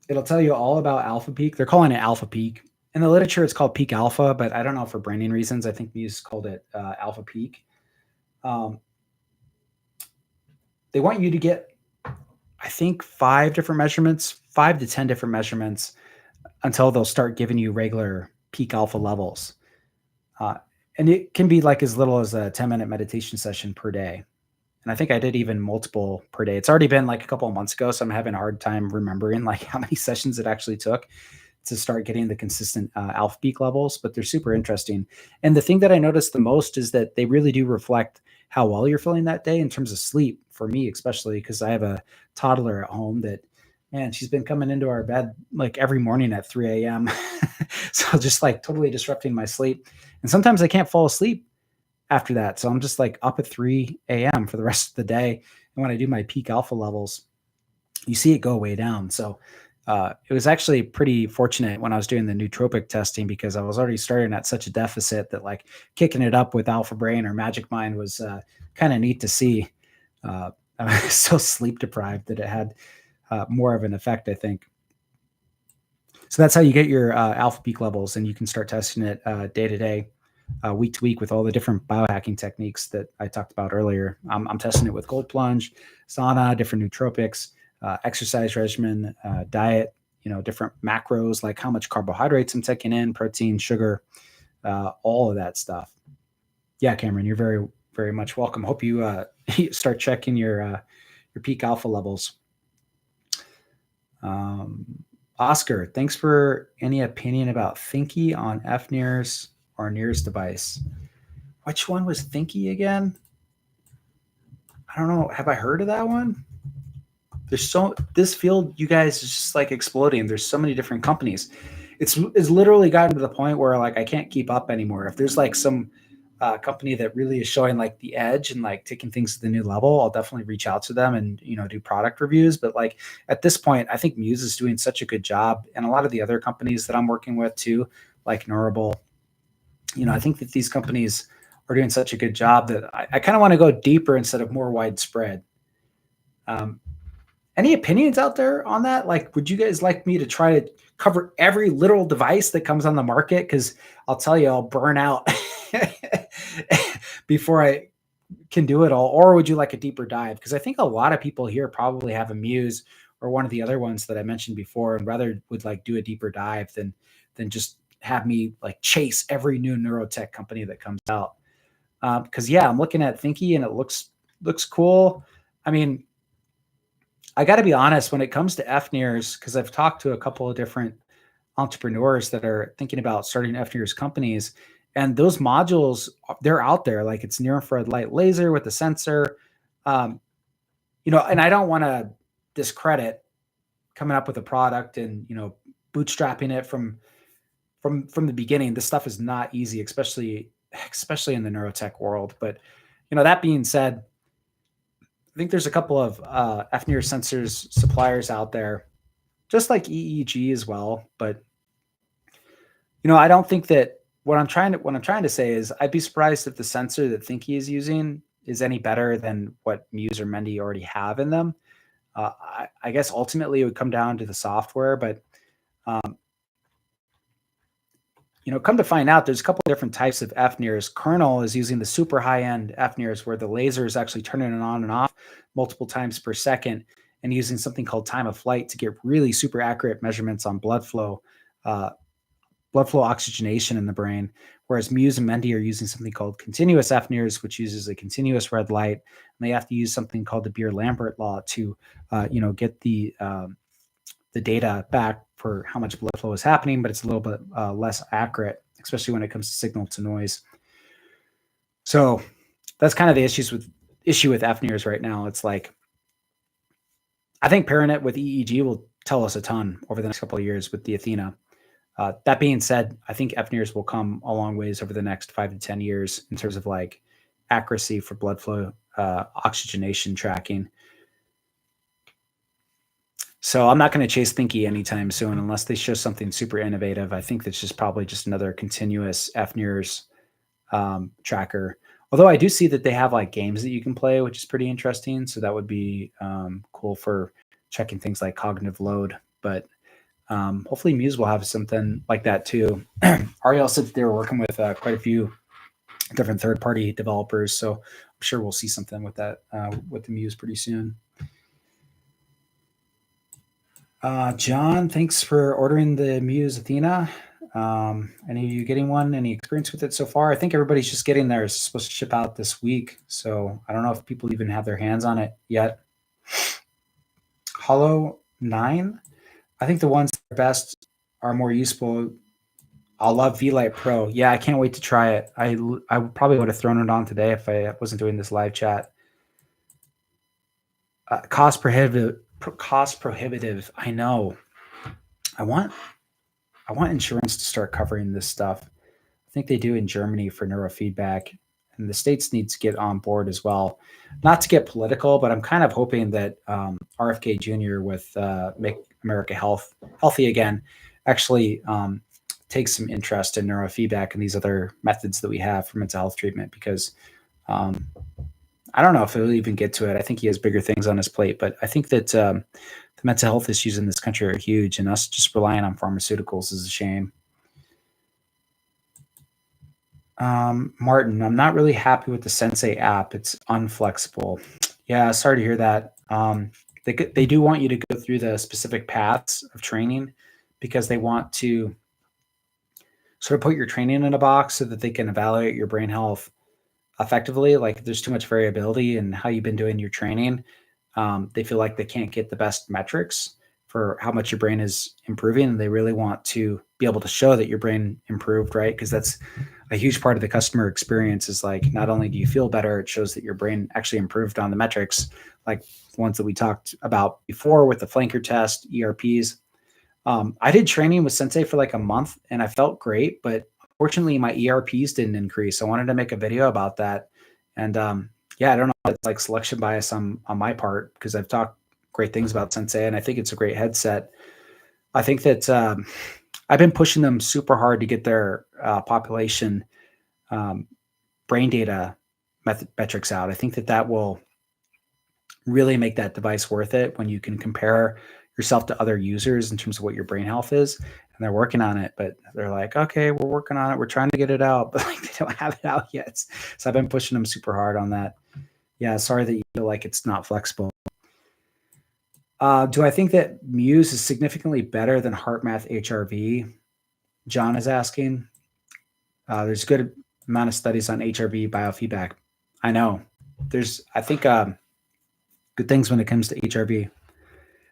it'll tell you all about alpha peak. They're calling it alpha peak. In the literature, it's called peak alpha, but I don't know for branding reasons. I think Muse called it alpha peak. They want you to get, I think, 5 different measurements, 5 to 10 different measurements until they'll start giving you regular peak alpha levels. And it can be like as little as a 10-minute meditation session per day. And I think I did even multiple per day. It's already been like a couple of months ago, so I'm having a hard time remembering like how many sessions it actually took to start getting the consistent alpha peak levels, but they're super interesting. And the thing that I noticed the most is that they really do reflect how well you're feeling that day in terms of sleep, for me especially, because I have a toddler at home that, man, she's been coming into our bed like every morning at 3 a.m. So just like totally disrupting my sleep. And sometimes I can't fall asleep after that. So I'm just like up at 3 a.m. for the rest of the day. And when I do my peak alpha levels, you see it go way down. So it was actually pretty fortunate when I was doing the nootropic testing, because I was already starting at such a deficit that like kicking it up with Alpha Brain or Magic Mind was kind of neat to see. I was so sleep deprived that it had more of an effect, I think. So that's how you get your alpha peak levels, and you can start testing it day to day, week to week with all the different biohacking techniques that I talked about earlier. I'm testing it with cold plunge, sauna, different nootropics, exercise regimen, diet, different macros, like how much carbohydrates I'm taking in, protein, sugar, all of that stuff. Yeah, Cameron, you're very, very much welcome. Hope you start checking your peak alpha levels. Oscar, thanks for any opinion about Thinky on FNIRS or NIRS device. Which one was Thinky again? I don't know. Have I heard of that one? This field, you guys, is just like exploding. There's so many different companies. It's literally gotten to the point where like I can't keep up anymore. If there's like some company that really is showing like the edge and like taking things to the new level, I'll definitely reach out to them and do product reviews. But like at this point, I think Muse is doing such a good job, and a lot of the other companies that I'm working with too, like Neurable, I think that these companies are doing such a good job that I kind of want to go deeper instead of more widespread. Any opinions out there on that? Like, would you guys like me to try to cover every literal device that comes on the market? Because I'll tell you, I'll burn out before I can do it all. Or would you like a deeper dive? Because I think a lot of people here probably have a Muse or one of the other ones that I mentioned before, and rather would like do a deeper dive than just have me like chase every new neurotech company that comes out. Because yeah, I'm looking at Thinky and it looks cool. I mean, I got to be honest, when it comes to FNIRS, because I've talked to a couple of different entrepreneurs that are thinking about starting FNIRS companies, and those modules, they're out there. Like it's near infrared light laser with the sensor, and I don't want to discredit coming up with a product and bootstrapping it from the beginning. This stuff is not easy, especially in the neurotech world. But that being said, I think there's a couple of FNIRS sensors suppliers out there, just like EEG as well. But I don't think that what I'm trying to say is I'd be surprised if the sensor that Thinky is using is any better than what Muse or Mendy already have in them. I guess ultimately it would come down to the software, but come to find out, there's a couple of different types of FNIRS. Kernel is using the super high-end FNIRS where the laser is actually turning it on and off multiple times per second, and using something called time of flight to get really super accurate measurements on blood flow oxygenation in the brain. Whereas Muse and Mendy are using something called continuous FNIRS, which uses a continuous red light, and they have to use something called the Beer-Lambert law to, get the data back for how much blood flow is happening, but it's a little bit less accurate, especially when it comes to signal to noise. So that's kind of the issues with issue with FNIRS right now. It's like, I think pairing it with EEG will tell us a ton over the next couple of years with the Athena. That being said, I think FNIRS will come a long ways over the next 5 to 10 years in terms of like accuracy for blood flow, oxygenation tracking. So I'm not going to chase Thinky anytime soon unless they show something super innovative. I think that's just probably just another continuous FNIRS tracker. Although I do see that they have like games that you can play, which is pretty interesting. So that would be cool for checking things like cognitive load. But hopefully Muse will have something like that too. Ariel said that they were working with quite a few different third-party developers. So I'm sure we'll see something with that with the Muse pretty soon. John, thanks for ordering the Muse Athena. Any of you getting one? Any experience with it so far? I think everybody's just getting there. It's supposed to ship out this week. So I don't know if people even have their hands on it yet. Hollow 9. I think the ones that are best are more useful. I'll love V-Lite Pro. Yeah, I can't wait to try it. I probably would have thrown it on today if I wasn't doing this live chat. Cost prohibitive. I know. I want insurance to start covering this stuff. I think they do in Germany for neurofeedback, and the States need to get on board as well. Not to get political, but I'm kind of hoping that RFK Jr. with Make America Healthy Again actually takes some interest in neurofeedback and these other methods that we have for mental health treatment, because I don't know if he'll even get to it. I think he has bigger things on his plate, but I think that the mental health issues in this country are huge, and us just relying on pharmaceuticals is a shame. Martin, I'm not really happy with the Sensei app. It's unflexible. Yeah, sorry to hear that. They do want you to go through the specific paths of training because they want to sort of put your training in a box so that they can evaluate your brain health effectively. Like if there's too much variability in how you've been doing your training, they feel like they can't get the best metrics for how much your brain is improving. And they really want to be able to show that your brain improved, right? Because that's a huge part of the customer experience is like, not only do you feel better, it shows that your brain actually improved on the metrics, like the ones that we talked about before with the flanker test, ERPs. I did training with Sensei for like a month and I felt great, but unfortunately my ERPs didn't increase. I wanted to make a video about that. And yeah, I don't know if it's like selection bias on my part, because I've talked great things about Sensei and I think it's a great headset. I think that I've been pushing them super hard to get their population brain data metrics out. I think that will really make that device worth it when you can compare yourself to other users in terms of what your brain health is. And they're working on it, but they're like, okay, we're working on it. We're trying to get it out, but like they don't have it out yet. So I've been pushing them super hard on that. Yeah, sorry that you feel like it's not flexible. Do I think that Muse is significantly better than HeartMath HRV? John is asking. There's a good amount of studies on HRV biofeedback. I know. There's, I think, good things when it comes to HRV.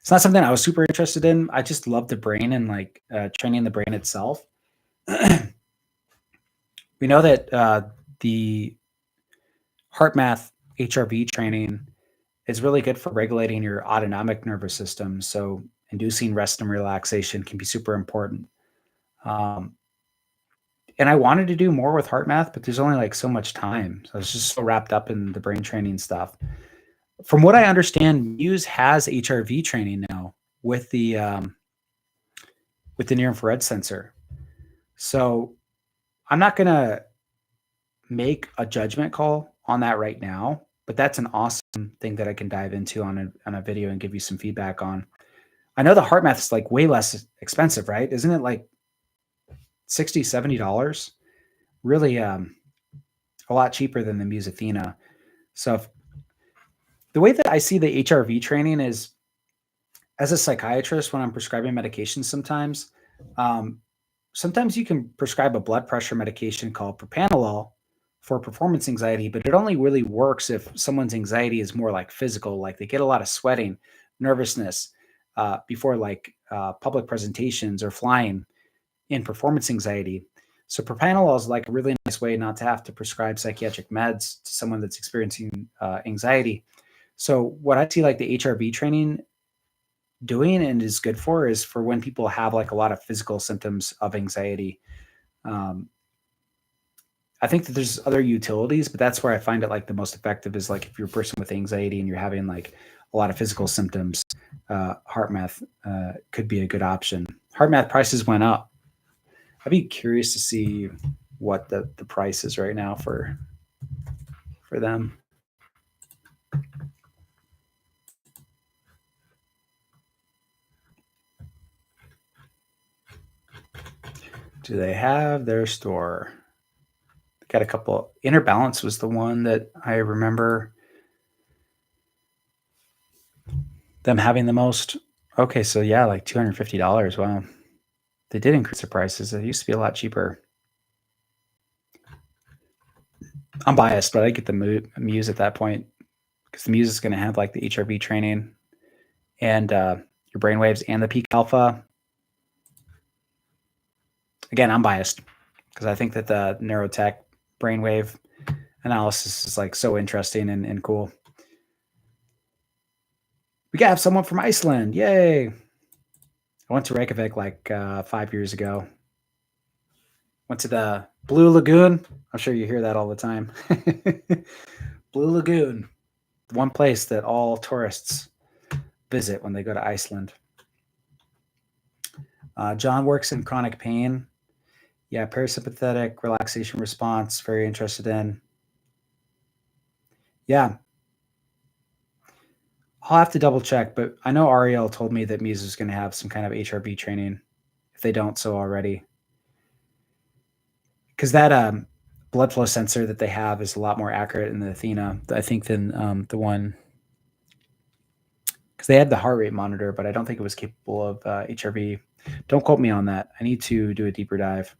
It's not something I was super interested in. I just love the brain and like training the brain itself. We know that the HeartMath HRV training is really good for regulating your autonomic nervous system. So inducing rest and relaxation can be super important. And I wanted to do more with HeartMath, but there's only like so much time. So I was just so wrapped up in the brain training stuff. From what I understand, Muse has HRV training now with the near infrared sensor. So I'm not going to make a judgment call on that right now, but that's an awesome thing that I can dive into on a video and give you some feedback on. I know the HeartMath is like way less expensive, right? Isn't it like $60, $70? Really a lot cheaper than the Muse Athena. So the way that I see the HRV training is, as a psychiatrist, when I'm prescribing medications sometimes you can prescribe a blood pressure medication called propranolol for performance anxiety, but it only really works if someone's anxiety is more like physical, like they get a lot of sweating, nervousness before like public presentations or flying in performance anxiety. So propranolol is like a really nice way not to have to prescribe psychiatric meds to someone that's experiencing anxiety. So what I see like the HRV training doing and is good for is for when people have like a lot of physical symptoms of anxiety. Um, I think that there's other utilities, but that's where I find it like the most effective is like if you're a person with anxiety and you're having like a lot of physical symptoms, heart math could be a good option. Heart math prices went up. I'd be curious to see what the price is right now for them. Do they have their store? Got a couple. Inner Balance was the one that I remember them having the most. Okay, so yeah, like $250. Wow. They did increase their prices. It used to be a lot cheaper. I'm biased, but I get the Muse at that point because the Muse is going to have like the HRV training and your brainwaves and the peak alpha. Again, I'm biased because I think that the neurotech brainwave analysis is like so interesting and cool. We got someone from Iceland. Yay. I went to Reykjavik like 5 years ago. Went to the Blue Lagoon. I'm sure you hear that all the time. Blue Lagoon, the one place that all tourists visit when they go to Iceland. John works in chronic pain. Yeah, parasympathetic relaxation response, very interested in. Yeah. I'll have to double check, but I know Ariel told me that Muse is going to have some kind of HRV training if they don't so already. Because that blood flow sensor that they have is a lot more accurate in the Athena, I think, than the one. Because they had the heart rate monitor, but I don't think it was capable of HRV. Don't quote me on that. I need to do a deeper dive.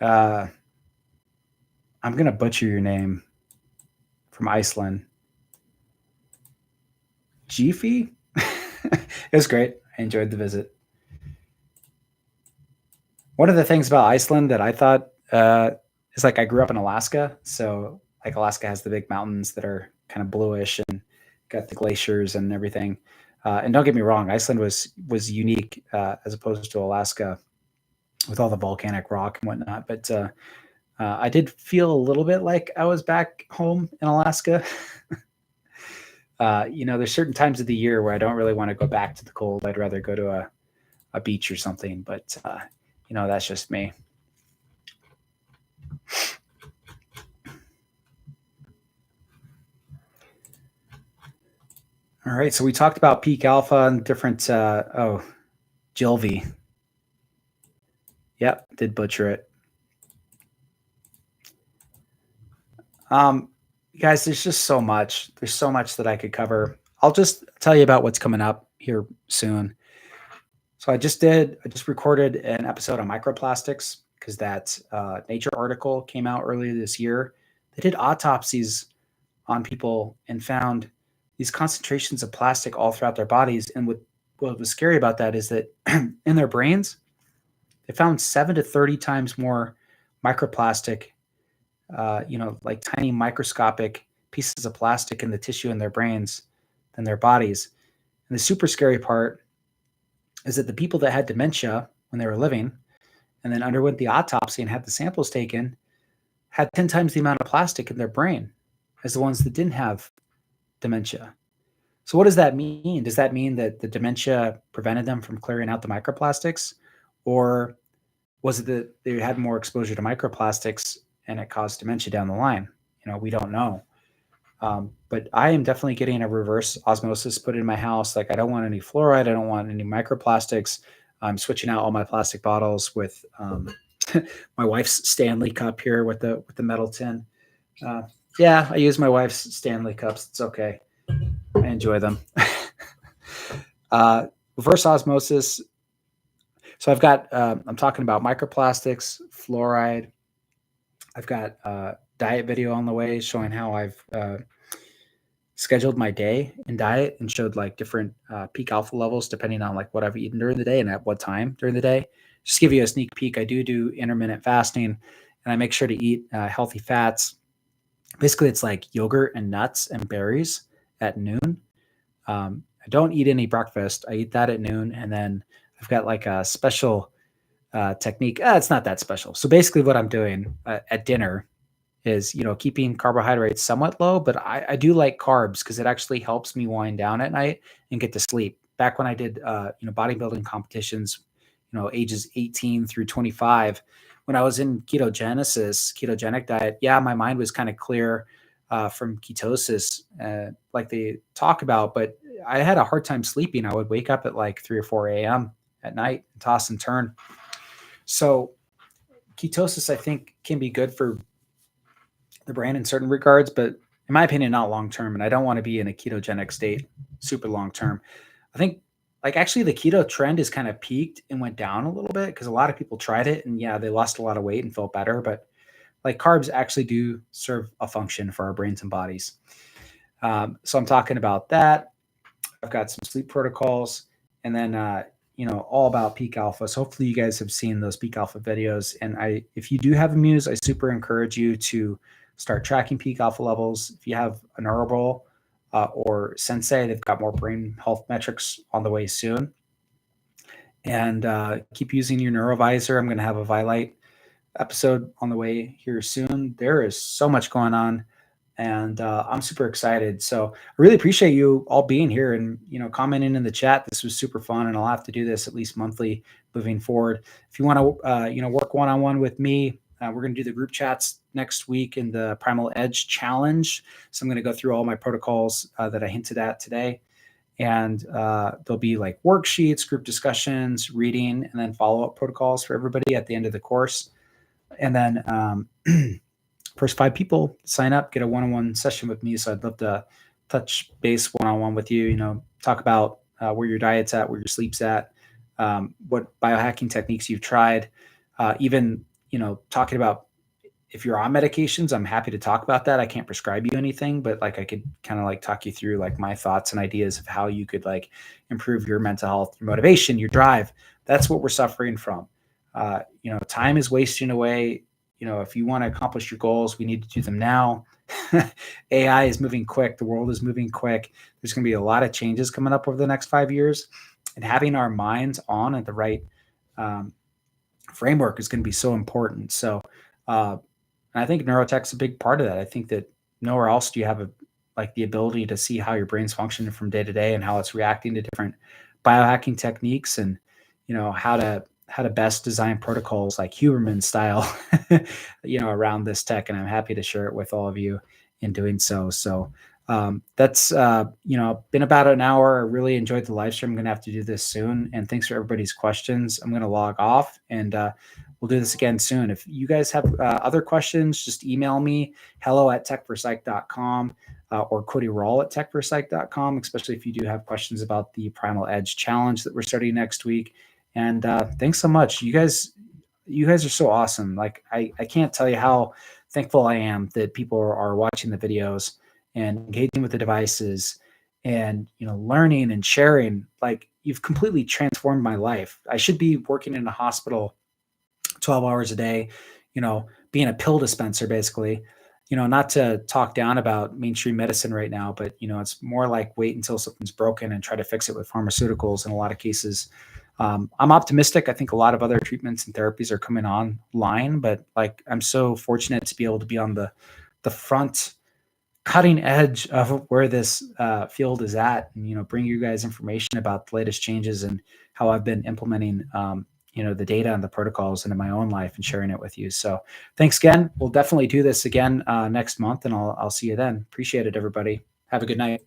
I'm going to butcher your name from Iceland. Jiffy? It was great. I enjoyed the visit. One of the things about Iceland that I thought is like I grew up in Alaska. So like Alaska has the big mountains that are kind of bluish and got the glaciers and everything. And don't get me wrong, Iceland was unique as opposed to Alaska with all the volcanic rock and whatnot. But I did feel a little bit like I was back home in Alaska. There's certain times of the year where I don't really want to go back to the cold. I'd rather go to a beach or something. But, that's just me. All right. So we talked about peak alpha and different, Jilvi. Yep. Did butcher it. Guys, there's just so much. There's so much that I could cover. I'll just tell you about what's coming up here soon. So I just recorded an episode on microplastics because that Nature article came out earlier this year. They did autopsies on people and found these concentrations of plastic all throughout their bodies. And what was scary about that is that in their brains, they found 7 to 30 times more microplastic, like tiny microscopic pieces of plastic in the tissue in their brains than their bodies. And the super scary part is that the people that had dementia when they were living and then underwent the autopsy and had the samples taken had 10 times the amount of plastic in their brain as the ones that didn't have dementia. So what does that mean? Does that mean that the dementia prevented them from clearing out the microplastics? Or was it that they had more exposure to microplastics and it caused dementia down the line? We don't know. But I am definitely getting a reverse osmosis put in my house. Like I don't want any fluoride. I don't want any microplastics. I'm switching out all my plastic bottles with my wife's Stanley cup here with the metal tin. Yeah, I use my wife's Stanley cups. It's okay. I enjoy them. Reverse osmosis. So I've got, I'm talking about microplastics, fluoride. I've got diet video on the way showing how I've scheduled my day and diet and showed like different peak alpha levels depending on like what I've eaten during the day and at what time during the day. Just give you a sneak peek. I do intermittent fasting, and I make sure to eat healthy fats. Basically, it's like yogurt and nuts and berries at noon. I don't eat any breakfast. I eat that at noon, and then I've got like a special technique. It's not that special. So basically, what I'm doing at dinner is, keeping carbohydrates somewhat low, but I do like carbs because it actually helps me wind down at night and get to sleep. Back when I did, bodybuilding competitions, ages 18 through 25, when I was in ketogenic diet, yeah, my mind was kind of clear from ketosis, like they talk about, but I had a hard time sleeping. I would wake up at like 3 or 4 a.m. at night and toss and turn. So ketosis, I think, can be good for the brain in certain regards, but in my opinion, not long term. And I don't want to be in a ketogenic state super long term. I think like actually the keto trend is kind of peaked and went down a little bit because a lot of people tried it and yeah, they lost a lot of weight and felt better. But like carbs actually do serve a function for our brains and bodies. So I'm talking about that. I've got some sleep protocols, and then all about peak alpha. So hopefully you guys have seen those peak alpha videos. And if you do have a Muse, I super encourage you to start tracking peak alpha levels. If you have a Neurable or Sensei, they've got more brain health metrics on the way soon. And keep using your Neurovisor. I'm going to have a Vilite episode on the way here soon. There is so much going on, and I'm super excited. So I really appreciate you all being here and commenting in the chat. This was super fun, and I'll have to do this at least monthly moving forward. If you want to work one-on-one with me, we're going to do the group chats next week in the Primal Edge Challenge. So I'm going to go through all my protocols that I hinted at today. And there'll be like worksheets, group discussions, reading, and then follow-up protocols for everybody at the end of the course. And then first 5 people sign up, get a one-on-one session with me. So I'd love to touch base one-on-one with you, talk about where your diet's at, where your sleep's at, what biohacking techniques you've tried, even, talking about if you're on medications. I'm happy to talk about that. I can't prescribe you anything, but like I could kind of like talk you through like my thoughts and ideas of how you could like improve your mental health, your motivation, your drive. That's what we're suffering from. Time is wasting away. If you want to accomplish your goals, we need to do them now. AI is moving quick. The world is moving quick. There's going to be a lot of changes coming up over the next 5 years, and having our minds on at the right framework is going to be so important. So, I think neurotech's a big part of that. I think that nowhere else do you have the ability to see how your brain's functioning from day to day and how it's reacting to different biohacking techniques, and how to best design protocols like Huberman style, around this tech. And I'm happy to share it with all of you in doing so. So that's, been about an hour. I really enjoyed the live stream. I'm going to have to do this soon. And thanks for everybody's questions. I'm going to log off, and we'll do this again soon. If you guys have other questions, just email me, hello@techforpsych.com or Cody Rall at techforpsych.com, especially if you do have questions about the Primal Edge Challenge that we're starting next week. And thanks so much. You guys are so awesome. Like I can't tell you how thankful I am that people are watching the videos and engaging with the devices and, learning and sharing. Like, you've completely transformed my life. I should be working in a hospital 12 hours a day, being a pill dispenser, basically, not to talk down about mainstream medicine right now, but, it's more like wait until something's broken and try to fix it with pharmaceuticals in a lot of cases. I'm optimistic. I think a lot of other treatments and therapies are coming online, but like, I'm so fortunate to be able to be on the front cutting edge of where this field is at, and, bring you guys information about the latest changes and how I've been implementing, the data and the protocols into my own life and sharing it with you. So thanks again. We'll definitely do this again next month, and I'll see you then. Appreciate it, everybody. Have a good night.